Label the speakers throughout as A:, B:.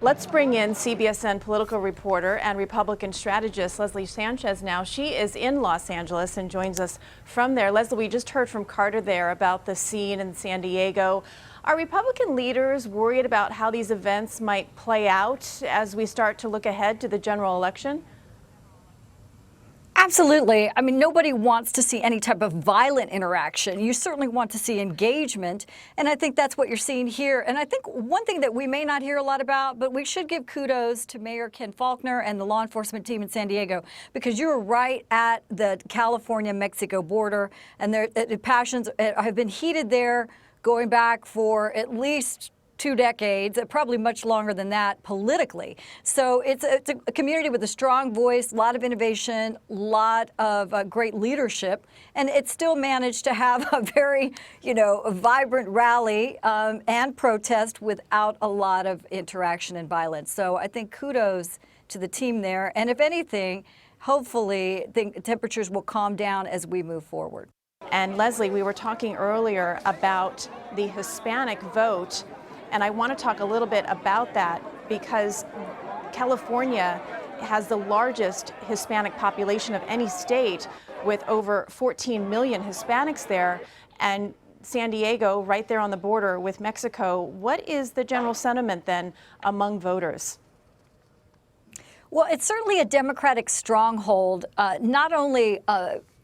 A: Let's bring in CBSN political reporter and Republican strategist Leslie Sanchez now. She is in Los Angeles and joins us from there. Leslie, we just heard from Carter there about the scene in San Diego. Are Republican leaders worried about how these events might play out as we start to look ahead to the general election?
B: Absolutely. I mean, nobody wants to see any type of violent interaction. You certainly want to see engagement. And I think that's what you're seeing here. And I think one thing that we may not hear a lot about, but we should give kudos to Mayor Ken Faulconer and the law enforcement team in San Diego, because you're right at the California-Mexico border, and the passions have been heated there going back for at least 2 decades, probably much longer than that politically. So it's a community with a strong voice, a lot of innovation, a lot of great leadership, and it still managed to have a very, vibrant rally and protest without a lot of interaction and violence. So I think kudos to the team there. And if anything, hopefully the temperatures will calm down as we move forward.
A: And Leslie, we were talking earlier about the Hispanic vote. And I want to talk a little bit about that because California has the largest Hispanic population of any state, with over 14 million Hispanics there, and San Diego right there on the border with Mexico. What is the general sentiment then among voters?
B: Well, it's certainly a Democratic stronghold, not only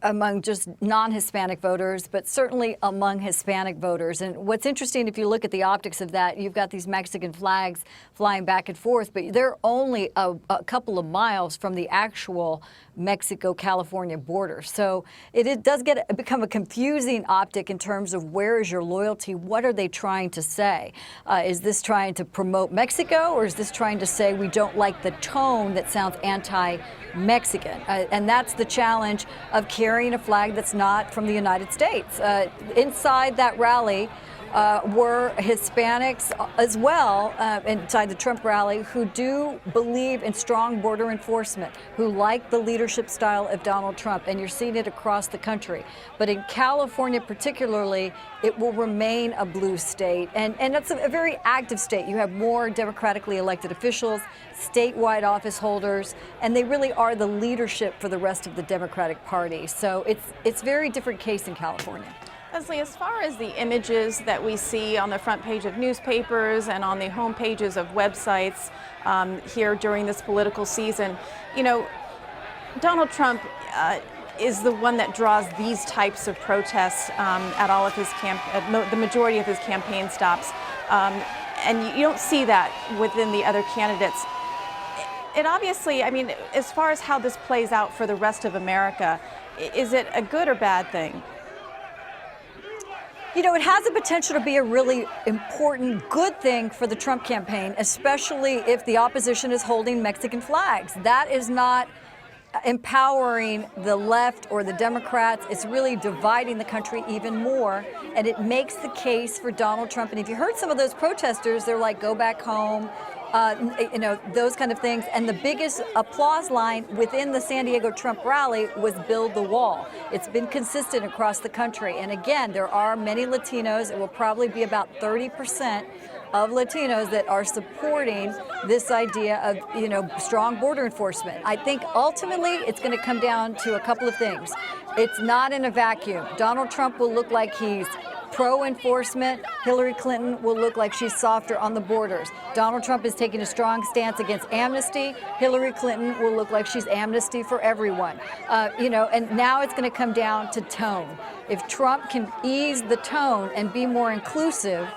B: among just non-Hispanic voters, but certainly among Hispanic voters. And what's interesting, if you look at the optics of that, you've got these Mexican flags flying back and forth, but they're only a couple of miles from the actual Mexico-California border. So it does become a confusing optic in terms of where is your loyalty? What are they trying to say? Is this trying to promote Mexico, or is this trying to say we don't like the tone that sounds anti-Mexican? And that's the challenge of carrying a flag that's not from the United States. Inside that rally were Hispanics as well, inside the Trump rally, who do believe in strong border enforcement, who like the leadership style of Donald Trump, and you're seeing it across the country. But in California particularly, it will remain a blue state, and it's a very active state. You have more democratically elected officials, statewide office holders, and they really are the leadership for the rest of the Democratic Party. So it's a very different case in California.
A: Leslie, as far as the images that we see on the front page of newspapers and on the home pages of websites here during this political season, Donald Trump is the one that draws these types of protests at all of his the majority of his campaign stops, and you don't see that within the other candidates. It obviously, I mean, as far as how this plays out for the rest of America, is it a good or bad thing?
B: It has the potential to be a really important, good thing for the Trump campaign, especially if the opposition is holding Mexican flags. That is not empowering the left or the Democrats. It's really dividing the country even more, and it makes the case for Donald Trump. And if you heard some of those protesters, they're like, go back home. Those kind of things. And the biggest applause line within the San Diego Trump rally was build the wall. It's been consistent across the country. And again, there are many Latinos. It will probably be about 30% of Latinos that are supporting this idea of, strong border enforcement. I think ultimately it's going to come down to a couple of things. It's not in a vacuum. Donald Trump will look like he's pro-enforcement. Hillary Clinton will look like she's softer on the borders. Donald Trump is taking a strong stance against amnesty. Hillary Clinton will look like she's amnesty for everyone. And now it's going to come down to tone. If Trump can ease the tone and be more inclusive,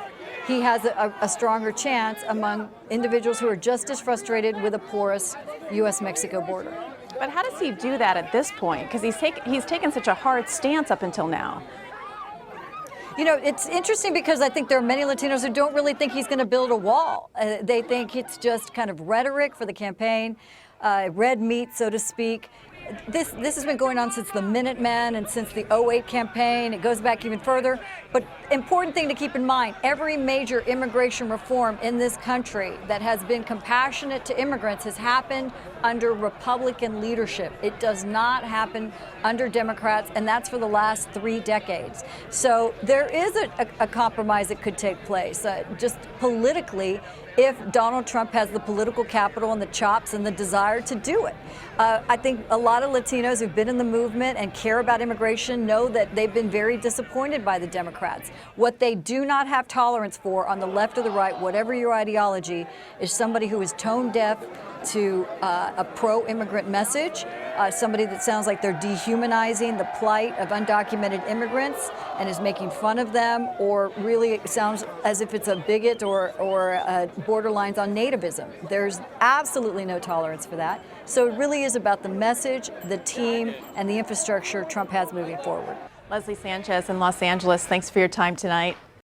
B: he has a stronger chance among individuals who are just as frustrated with a porous U.S.-Mexico border.
A: But how does he do that at this point? Because he's taken such a hard stance up until now.
B: It's interesting because I think there are many Latinos who don't really think he's going to build a wall. They think it's just kind of rhetoric for the campaign, red meat, so to speak. This has been going on since the Minutemen and since the '08 campaign. It goes back even further. But important thing to keep in mind, every major immigration reform in this country that has been compassionate to immigrants has happened under Republican leadership. It does not happen under Democrats, and that's for the last 3 decades. So there is a compromise that could take place. Just politically, if Donald Trump has the political capital and the chops and the desire to do it. I think a lot of Latinos who've been in the movement and care about immigration know that they've been very disappointed by the Democrats. What they do not have tolerance for on the left or the right, whatever your ideology, is somebody who is tone deaf to a pro-immigrant message, somebody that sounds like they're dehumanizing the plight of undocumented immigrants and is making fun of them, or really it sounds as if it's a bigot or borderlines on nativism. There's absolutely no tolerance for that. So it really is about the message, the team, and the infrastructure Trump has moving forward.
A: Leslie Sanchez in Los Angeles, thanks for your time tonight.